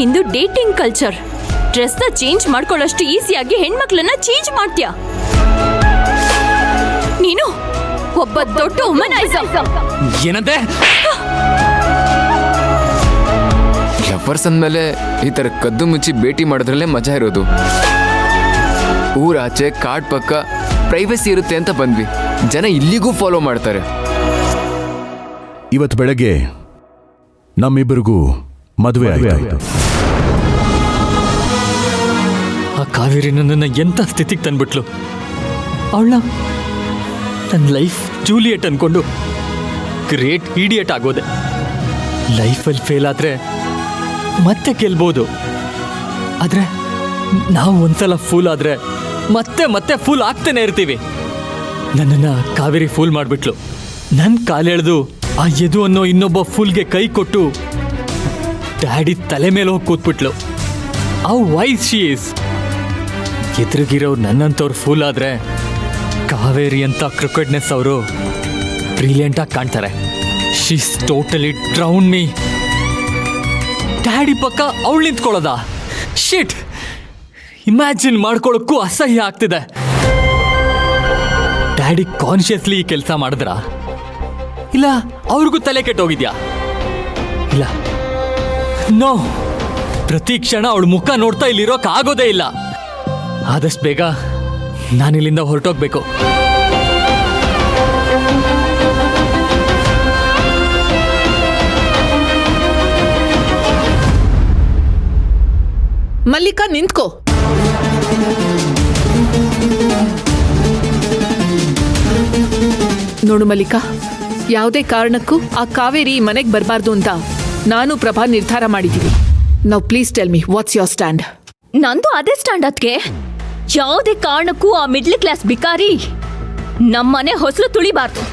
ನಿಂದು dating culture. ಡ್ರೆಸ್ನ change ಮಾಡ್ಕೊಳ್ಳೋಷ್ಟು ಈಸಿಯಾಗಿ ಹೆಣ್ಮಕ್ಳನ್ನ ಚೇಂಜ್ ಮಾಡ್ತೀಯ ನೀನು. ಒಬ್ಬ ದೊಡ್ಡ ವುಮನೈಸರ್. ಏನಂತೆ? ಲವರ್ಸ್ ಅಂದಮೇಲೆ ಈ ಥರ ಕದ್ದು ಮುಚ್ಚಿ ಭೇಟಿ ಮಾಡೋದ್ರಲ್ಲೇ ಮಜಾ ಇರೋದು. ಊರಾಚೆ ಕಾಡ್ ಪಕ್ಕ ಪ್ರೈವಸಿ ಇರುತ್ತೆ ಅಂತ ಬಂದ್ವಿ. ಜನ ಇಲ್ಲಿಗೂ ಫಾಲೋ ಮಾಡ್ತಾರೆ. ಇವತ್ತು ಬೆಳಗ್ಗೆ ನಮ್ಮಿಬ್ಬರಿಗೂ ಮದುವೆ ಆಯಿತು. ಆ ಕಾವೇರಿ ನನ್ನನ್ನು ಎಂಥ ಸ್ಥಿತಿಗೆ ತಂದ್ಬಿಟ್ಲು. ಅವಳ ನನ್ನ ಲೈಫ್ ಜೂಲಿಯಟ್ ಅನ್ಕೊಂಡು ಗ್ರೇಟ್ ಇಡಿಯಟ್ ಆಗೋದೆ. ಲೈಫಲ್ಲಿ ಫೇಲ್ ಆದರೆ ಮತ್ತೆ ಗೆಲ್ಬೋದು, ಆದರೆ ನಾವು ಒಂದ್ಸಲ ಫೂಲ್ ಆದರೆ ಮತ್ತೆ ಮತ್ತೆ ಫೂಲ್ ಆಗ್ತಾನೆ ಇರ್ತೀವಿ. ನನ್ನನ್ನು ಕಾವೇರಿ ಫೂಲ್ ಮಾಡಿಬಿಟ್ಲು. ನನ್ನ ಕಾಲೆಳೆದು ಆ ಯದು ಅನ್ನೋ ಇನ್ನೊಬ್ಬ ಫೂಲ್ಗೆ ಕೈ ಕೊಟ್ಟು ಡ್ಯಾಡಿ ತಲೆ ಮೇಲೆ ಹೋಗಿ ಕೂತ್ಬಿಟ್ಲು. How wise she is. ಎದುರಿಗಿರೋರು ನನ್ನಂಥವ್ರು ಫೂಲ್ ಆದರೆ ಕಾವೇರಿ ಅಂತ ಕ್ರಿಕೆಟ್ನೆಸ್ ಅವರು ಬ್ರಿಲಿಯಂಟಾಗಿ ಕಾಣ್ತಾರೆ. She's totally drown me. Daddy ಪಕ್ಕ ಅವಳು ನಿಂತ್ಕೊಳ್ಳೋದ? ಶಿಟ್, ಇಮ್ಯಾಜಿನ್ ಮಾಡ್ಕೊಳ್ಳೋಕ್ಕೂ ಅಸಹ್ಯ ಆಗ್ತಿದೆ. ಡ್ಯಾಡಿ ಕಾನ್ಷಿಯಸ್ಲಿ ಈ ಕೆಲಸ ಮಾಡಿದ್ರ ಇಲ್ಲ ಅವ್ರಿಗೂ ತಲೆ ಕೆಟ್ಟೋಗಿದ್ಯಾ? ಇಲ್ಲ, ನೋ. ಪ್ರತಿ ಕ್ಷಣ ಅವಳ ಮುಖ ನೋಡ್ತಾ ಇಲ್ಲಿರೋಕ್ ಆಗೋದೇ ಇಲ್ಲ. ಆದಷ್ಟು ಬೇಗ ನಾನಿಲ್ಲಿಂದ ಹೊರಟೋಗ್ಬೇಕು. ಮಲ್ಲಿಕಾ, ನಿಂತ್ಕೋ. ನೋಡು ಮಲ್ಲಿಕಾ, ಯಾವುದೇ ಕಾರಣಕ್ಕೂ ಆ ಕಾವೇರಿ ಮನೆಗೆ ಬರಬಾರ್ದು ಅಂತ ನಾನು ಪ್ರಭಾ ನಿರ್ಧಾರ ಮಾಡಿದ್ದೀವಿ. ನಾವು please tell me what's your stand? ನಂದು ಅದೇ ಸ್ಟ್ಯಾಂಡ್. ಅದಕ್ಕೆ ಯಾವುದೇ ಕಾರಣಕ್ಕೂ ಆ ಮಿಡ್ಲ್ ಕ್ಲಾಸ್ ಬಿಕಾರಿ ನಮ್ಮನೆ ಹೊಸಲು ತುಳಿಬಾರ್ದು.